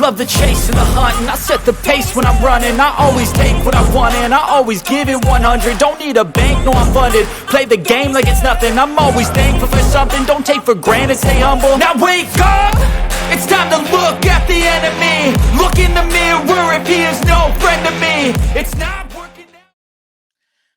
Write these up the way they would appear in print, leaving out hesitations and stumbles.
love the chase and the hunt, and I set the pace when I'm running. I always take what I want and I always give it 100. Don't need a bank, no I'm funded. Play the game like it's nothing. I'm always thankful for something. Don't take for granted, stay humble. Now wake up! It's time to look at the enemy. Look in the mirror if he is no friend to me. It's not working out.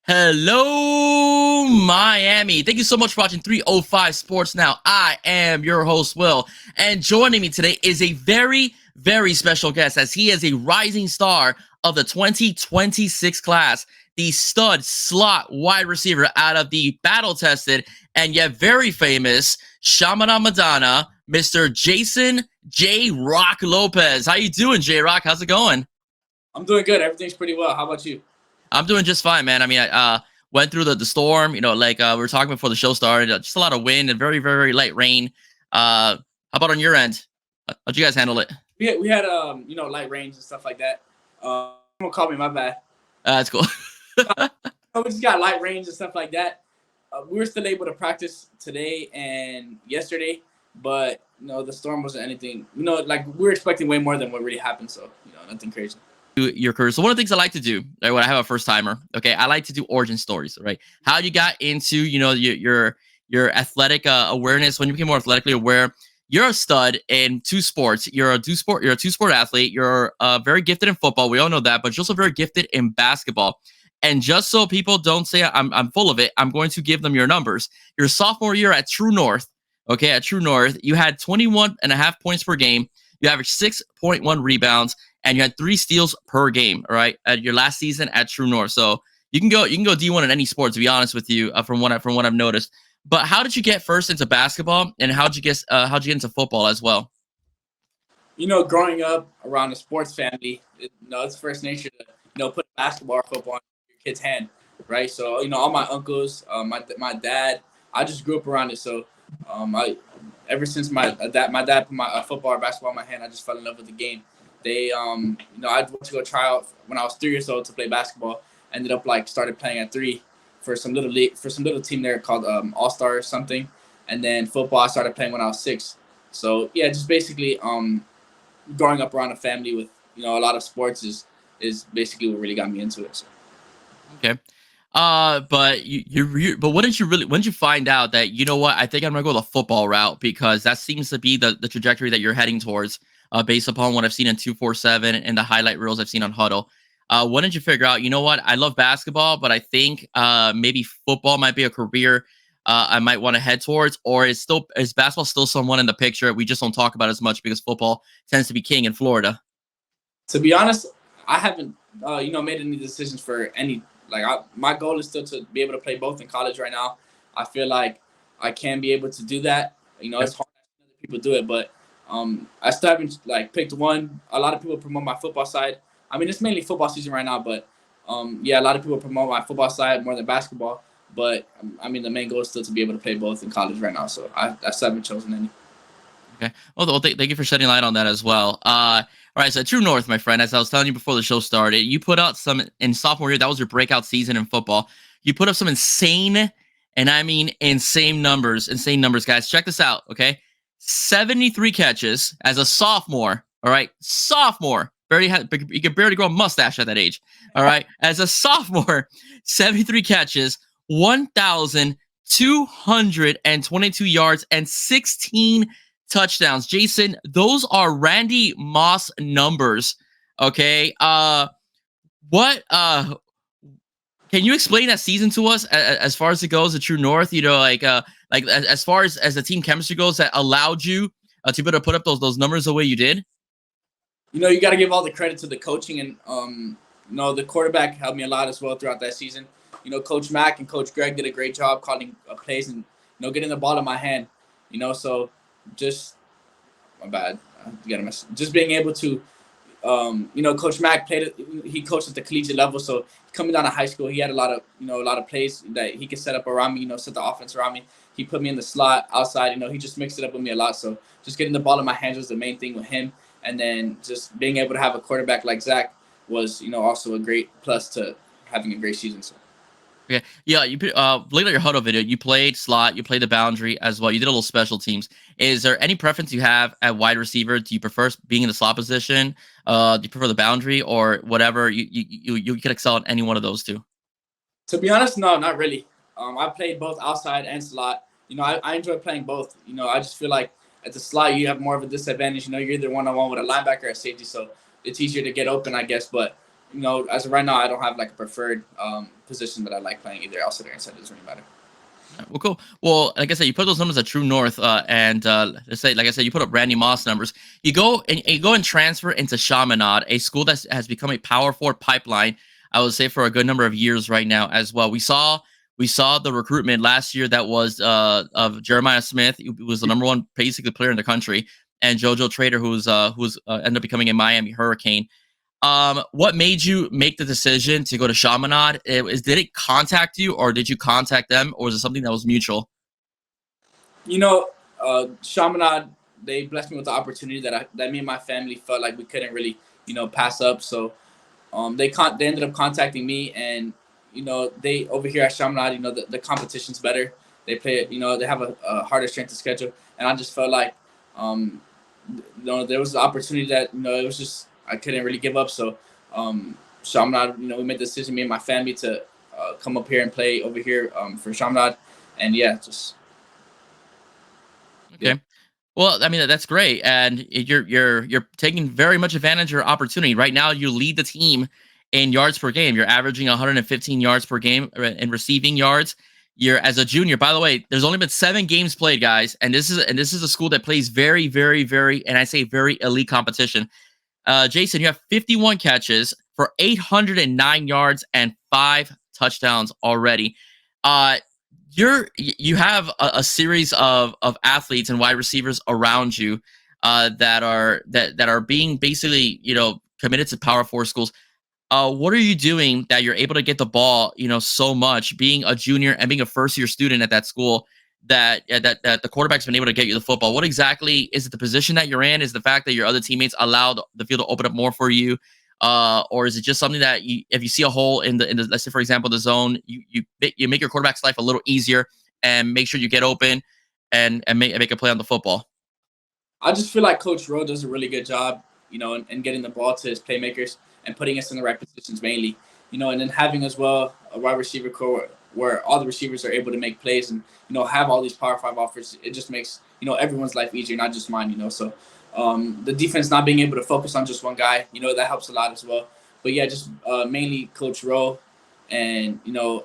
Hello, Miami. Thank you so much for watching 305 Sports Now. I am your host, Will. And joining me today is a very, very special guest, as he is a rising star of the 2026 class, the stud slot wide receiver out of the battle-tested and yet very famous Chaminade-Madonna, Mr. Jasen Jroc Lopez. How you doing, Jroc? How's it going? I'm doing good. Everything's pretty well. How about you? I'm doing just fine, man. I mean, I went through the storm, we were talking before the show started, just a lot of wind and very, very, very light rain. How about on your end? How'd you guys handle it? We had light rains and stuff like that. Don't call me, my bad. That's cool. We just got light rains and stuff like that. We were still able to practice today and yesterday, but, the storm wasn't anything, we were expecting way more than what really happened. So, nothing crazy. Your career. So one of the things I like to do, right, when I have a first timer, okay, I like to do origin stories, right? How you got into, your athletic awareness, when you became more athletically aware. You're a stud in two sports. You're a two-sport athlete. You're very gifted in football. We all know that, but you're also very gifted in basketball. And just so people don't say I'm full of it, I'm going to give them your numbers. Your sophomore year at True North, okay, at True North, you had 21.5 points per game. You averaged 6.1 rebounds, and you had 3 steals per game. All right, at your last season at True North. So you can go D1 in any sport, to be honest with you, from what I've noticed. But how did you get first into basketball, and how'd you get into football as well? Growing up around a sports family, it's first nature to put basketball or football in your kid's hand, right? So all my uncles, my dad, I just grew up around it. So ever since my dad put my football or basketball in my hand, I just fell in love with the game. They I went to go try out when I was 3 years old to play basketball. Ended up started playing at 3 for some little team there called All Star or something, and then football I started playing when I was 6. So yeah, just basically growing up around a family with a lot of sports is basically what really got me into it. So. Okay. But but when did you find out that, I think I'm gonna go the football route, because that seems to be the trajectory that you're heading towards, based upon what I've seen in 247 and the highlight reels I've seen on Huddle. When did you figure out, I love basketball, but I think maybe football might be a career I might want to head towards? Or is basketball still someone in the picture we just don't talk about as much because football tends to be king in Florida? To be honest, I haven't made any decisions for any. My goal is still to be able to play both in college right now. I feel like I can be able to do that. It's hard to other people do it, but I still haven't picked one. A lot of people promote my football side. I mean, it's mainly football season right now, but a lot of people promote my football side more than basketball. But I mean, the main goal is still to be able to play both in college right now. So I still haven't chosen any. Okay. Well, thank you for shedding light on that as well. All right, so True North, my friend, as I was telling you before the show started, you put out some in sophomore year. That was your breakout season in football. You put up some insane, and I mean insane numbers, guys. Check this out, okay? 73 catches as a sophomore. All right, sophomore. You could barely grow a mustache at that age. All right, as a sophomore, 73 catches, 1,222 yards, and 16 touchdowns. Jasen, those are Randy Moss numbers. Okay. What can you explain that season to us as far as it goes at True North? As far as the team chemistry goes, that allowed you to be able to put up those numbers the way you did? You got to give all the credit to the coaching, and the quarterback helped me a lot as well throughout that season. Coach Mack and Coach Greg did a great job calling plays and getting the ball in my hand. So just my bad. Just being able to, Coach Mack he coached at the collegiate level. So coming down to high school, he had a lot of plays that he could set up around me. Set the offense around me. He put me in the slot outside. He just mixed it up with me a lot. So just getting the ball in my hands was the main thing with him. And then just being able to have a quarterback like Zach was, also a great plus to having a great season. So. Okay. Yeah, look at your huddle video. You played slot, you played the boundary as well. You did a little special teams. Is there any preference you have at wide receiver? Do you prefer being in the slot position? Do you prefer the boundary or whatever? You could excel in any one of those two. To be honest, no, not really. I played both outside and slot. I enjoy playing both. I just feel like at the slot you have more of a disadvantage. You're either one-on-one with a linebacker or a safety, so it's easier to get open, I guess. But as of right now, I don't have like a preferred position that I like playing either outside or inside. It doesn't really matter. Well, cool. Well, like I said, you put those numbers at True North, and let's say, like I said, you put up Randy Moss numbers. You go and transfer into Chaminade, a school that has become a Power Four pipeline. I would say for a good number of years right now as well. We saw the recruitment last year that was of Jeremiah Smith, who was the number one basically player in the country, and JoJo Trader, who's ended up becoming a Miami Hurricane. What made you make the decision to go to Chaminade? Did it contact you, or did you contact them, or was it something that was mutual? Chaminade, they blessed me with the opportunity that me and my family felt like we couldn't really, pass up. So, they ended up contacting me, and they over here at Chaminade, the competition's better. They play, they have a harder strength of schedule, and I just felt like, there was an opportunity that it was just I couldn't really give up. So, Chaminade, we made the decision, me and my family, to come up here and play over here for Chaminade, and yeah, just Okay. yeah. Well, I mean that's great, and you're taking very much advantage of your opportunity right now. You lead the team in yards per game. You're averaging 115 yards per game in receiving yards. You're as a junior. By the way, there's only been 7 games played, guys, and this is a school that plays very, very, very, and I say very elite competition. Jasen, you have 51 catches for 809 yards and 5 touchdowns already. Uh, you have a series of athletes and wide receivers around you that are being basically committed to Power Four schools. What are you doing that you're able to get the ball so much, being a junior and being a first year student at that school, that the quarterback's been able to get you the football? What exactly is it? The position that you're in? Is the fact that your other teammates allowed the field to open up more for you? Or is it just something that if you see a hole in the let's say for example the zone, you make your quarterback's life a little easier and make sure you get open and make a play on the football? I just feel like Coach Rowe does a really good job, in getting the ball to his playmakers and putting us in the right positions mainly, and then having as well a wide receiver core where all the receivers are able to make plays and have all these Power Five offers. It just makes everyone's life easier, not just mine. So the defense not being able to focus on just one guy, that helps a lot as well. But yeah, just mainly Coach Rowe and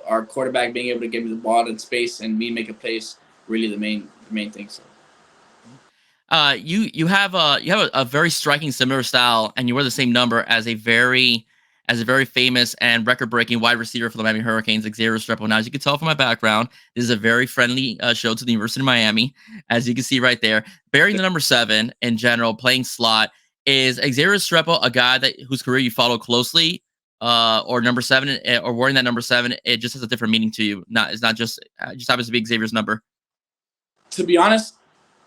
our quarterback being able to give me the ball in space and me making plays, really the main thing. So. You have a very striking similar style, and you wear the same number as a very famous and record-breaking wide receiver for the Miami Hurricanes, Xavier Restrepo. Now, as you can tell from my background, this is a very friendly show to the University of Miami, as you can see right there. Bearing the number 7 in general, playing slot, is Xavier Restrepo a guy whose career you follow closely, or number 7, or wearing that number 7? It just has a different meaning to you. It's not just just happens to be Xavier's number. To be honest,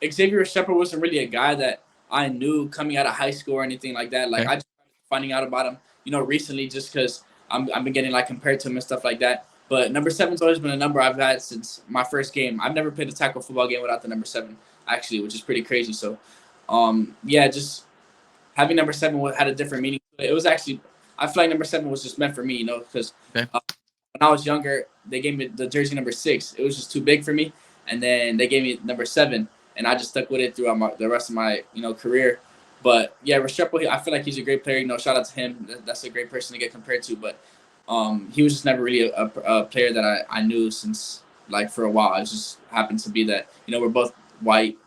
Xavier Shepard wasn't really a guy that I knew coming out of high school or anything like that. Like Okay. I just started finding out about him, recently, just because I've been getting like compared to him and stuff like that. But number 7's always been a number I've had since my first game. I've never played a tackle football game without the number 7, actually, which is pretty crazy. So, yeah, just having number 7 had a different meaning. It was actually, I feel like number 7 was just meant for me, because Okay. When I was younger, they gave me the jersey number 6. It was just too big for me, and then they gave me number 7. And I just stuck with it throughout the rest of my, career. But yeah, Restrepo, I feel like he's a great player. Shout out to him. That's a great person to get compared to. But he was just never really a player that I knew since like for a while. It just happened to be that we're both white.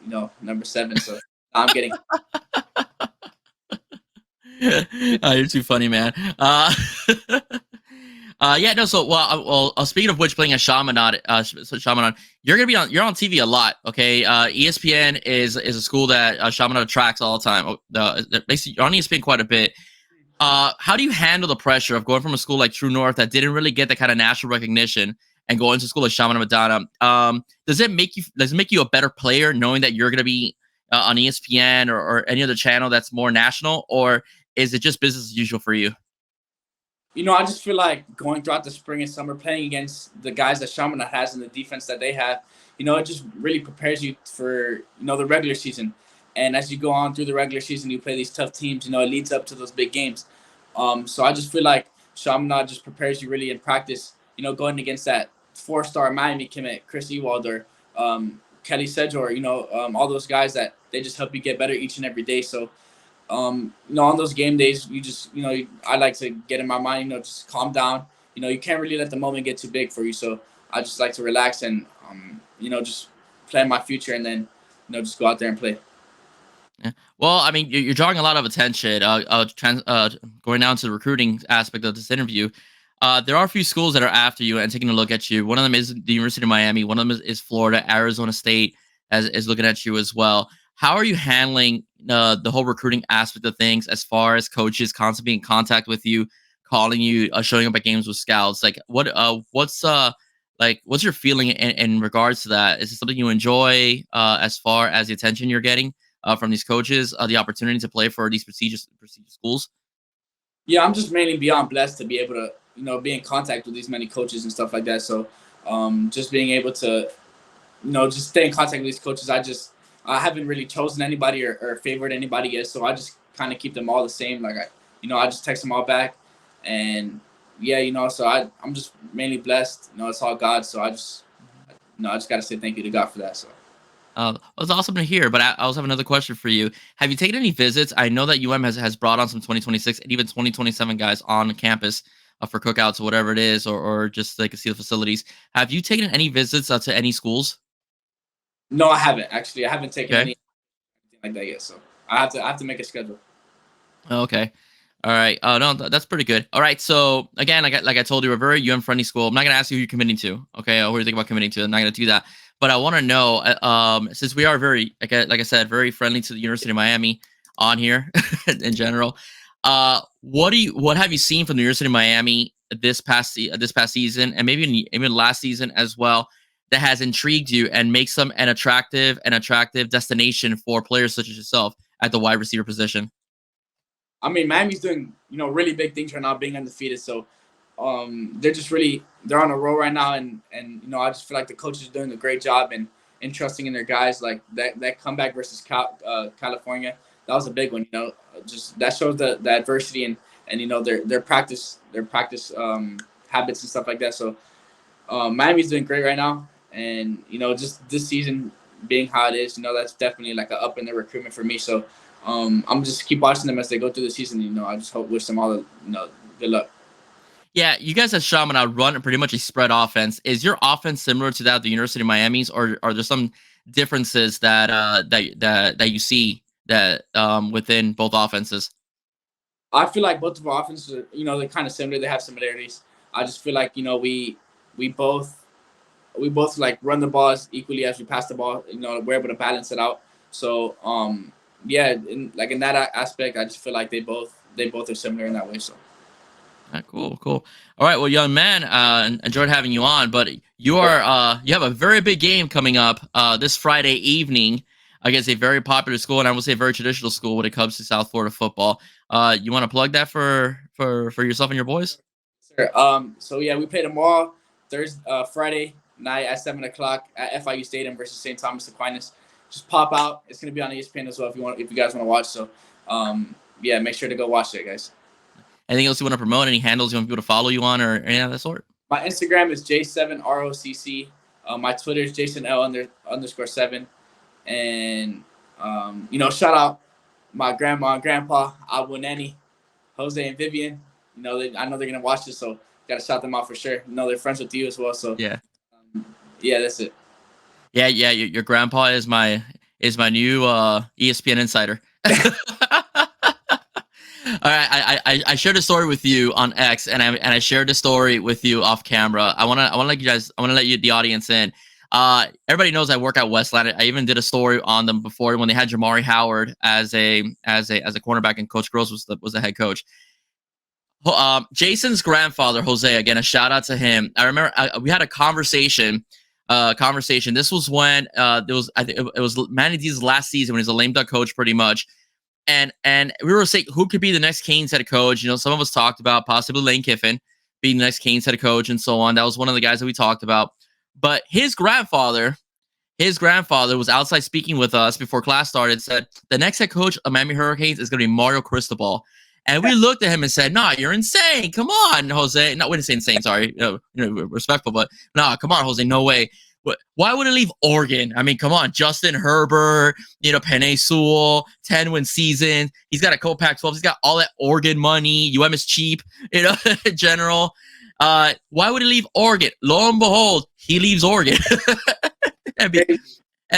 Number 7. So I'm getting. You're too funny, man. Yeah, no. So, speaking of which, playing at Chaminade, you're on TV a lot. Okay, ESPN is a school that Chaminade attracts all the time. Basically, you're on ESPN quite a bit. How do you handle the pressure of going from a school like True North that didn't really get the kind of national recognition and going to a school like Chaminade-Madonna? Does it make you a better player knowing that you're going to be on ESPN or any other channel that's more national, or is it just business as usual for you? I just feel like going throughout the spring and summer, playing against the guys that Chaminade has and the defense that they have, it just really prepares you for, the regular season. And as you go on through the regular season, you play these tough teams, it leads up to those big games. So I just feel like Chaminade just prepares you really in practice, going against that 4-star Miami commit, Chris Ewald, or Kelly Sedgor, all those guys that they just help you get better each and every day. So on those game days, you just, I like to get in my mind, just calm down. You can't really let the moment get too big for you. So I just like to relax and, just plan my future and then, just go out there and play. Yeah. Well, I mean, you're drawing a lot of attention. Going down to the recruiting aspect of this interview, there are a few schools that are after you and taking a look at you. One of them is the University of Miami. One of them is Florida. Arizona State is looking at you as well. How are you handling the whole recruiting aspect of things, as far as coaches constantly being in contact with you, calling you, showing up at games with scouts? Like, what's your feeling in regards to that? Is it something you enjoy, as far as the attention you're getting from these coaches, the opportunity to play for these prestigious schools? Yeah, I'm just mainly beyond blessed to be able to, be in contact with these many coaches and stuff like that. So just being able to, just stay in contact with these coaches. I haven't really chosen anybody or favored anybody yet. So I just kind of keep them all the same. Like I just text them all back, and yeah, so I'm just mainly blessed. It's all God. So I just got to say thank you to God for that. So. It's awesome to hear, but I also have another question for you. Have you taken any visits? I know that UM has brought on some 2026 and even 2027 guys on campus for cookouts or whatever it is, or just like to see the facilities. Have you taken any visits to any schools? No, I haven't actually. I haven't taken Okay. anything like that yet. So I have to make a schedule. Okay. All right. No, that's pretty good. All right. So again, like I told you, we're a very UM friendly school. I'm not gonna ask you who you're committing to. Okay. Or who you think about committing to. I'm not gonna do that. But I want to know, since we are very, like I said, very friendly to the University of Miami on here in general. What have you seen from the University of Miami this past season, and maybe even last season as well, that has intrigued you and makes them an attractive destination for players such as yourself at the wide receiver position? I mean, Miami's doing really big things right now, being undefeated. So they're on a roll right now, and I just feel like the coaches are doing a great job and trusting in their guys. Like that comeback versus California, that was a big one. Just that shows the adversity and their practice habits and stuff like that. So Miami's doing great right now, and just this season being how it is, that's definitely like an up in the recruitment for me. So I'm just keep watching them as they go through the season. I just wish them all good luck. Yeah, you guys at Chaminade run pretty much a spread offense. Is your offense similar to that of the University of Miami's, or are there some differences that you see that within both offenses? I feel like both of our offenses are, they're kind of similar. They have similarities. I just feel like, we both like run the ball as equally as we pass the ball. We're able to balance it out. So, yeah, in that aspect, I just feel like they both are similar in that way. So. Cool. All right, well, young man, enjoyed having you on. But you have a very big game coming up this Friday evening against a very popular school, and I will say a very traditional school when it comes to South Florida football. You want to plug that for yourself and your boys? Sure. So yeah, we play tomorrow, Friday night at 7:00 at FIU Stadium versus St. Thomas Aquinas. Just pop out. It's gonna be on ESPN as well if you guys want to watch. So, yeah, make sure to go watch it, guys. Anything else you want to promote? Any handles you want people to follow you on, or any of that sort? My Instagram is J7ROCC. My Twitter is JasonL_7. And shout out my grandma and grandpa, Abu Nani, Jose and Vivian. I know they're gonna watch this, so gotta shout them out for sure. They're friends with you as well. So yeah, that's it. Yeah. Your grandpa is my new ESPN insider. All right, I shared a story with you on X, and I shared a story with you off camera. I wanna let the audience in. Everybody knows I work at Westland. I even did a story on them before when they had Jamari Howard as a cornerback, and Coach Gross was the head coach. Jasen's grandfather, Jose, again, a shout out to him. I remember we had a conversation. This was when it was Manny D's last season when he was a lame duck coach, pretty much. And we were saying who could be the next Canes head coach. You know, some of us talked about possibly Lane Kiffin being the next Canes head coach and so on. That was one of the guys that we talked about. But his grandfather was outside speaking with us before class started, said the next head coach of Miami Hurricanes is going to be Mario Cristobal. And we looked at him and said, nah, you're insane. Come on, Jose. No, we didn't say insane, sorry. Respectful, but nah, come on, Jose, no way. Why would it leave Oregon? I mean, come on, Justin Herbert, Penei Sewell, 10-win season. He's got a co-Pac-12. He's got all that Oregon money. UM is cheap, in general. Why would he leave Oregon? Lo and behold, he leaves Oregon and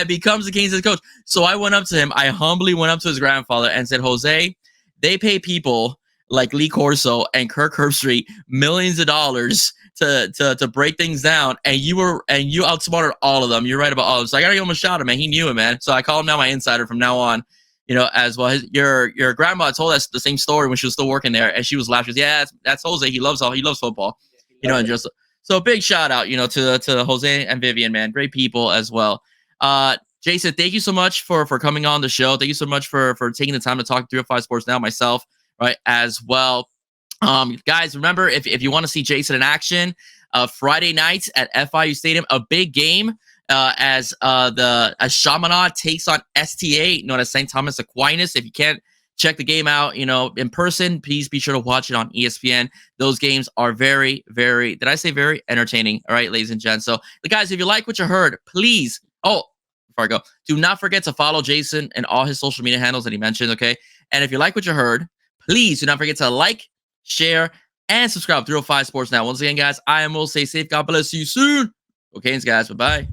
becomes the Canes' coach. So I went up to him. I humbly went up to his grandfather and said, Jose, they pay people like Lee Corso and Kirk Herbstreit millions of dollars to break things down, and you outsmarted all of them. You're right about all of them. So I gotta give him a shout out, man. He knew it, man. So I call him now my insider from now on. As well. Your grandma told us the same story when she was still working there, and she was laughing. She was, yeah, that's Jose. He loves football. And just so a big shout out, to Jose and Vivian, man. Great people as well. Jasen, thank you so much for coming on the show. Thank you so much for taking the time to talk 305 Sports Now myself, right, as well. Guys, remember, if you want to see Jasen in action, Friday nights at FIU Stadium, a big game as Chaminade takes on STA, known as St. Thomas Aquinas. If you can't check the game out, in person, please be sure to watch it on ESPN. Those games are very, very, did I say very entertaining? All right, ladies and gents. So, guys, if you like what you heard, please, before I go, do not forget to follow Jasen and all his social media handles that he mentioned, okay? And if you like what you heard, please do not forget to like, share, and subscribe to 305 Sports Now. Once again, guys, I am Will. Stay safe. God bless you soon. Okay, guys, bye-bye.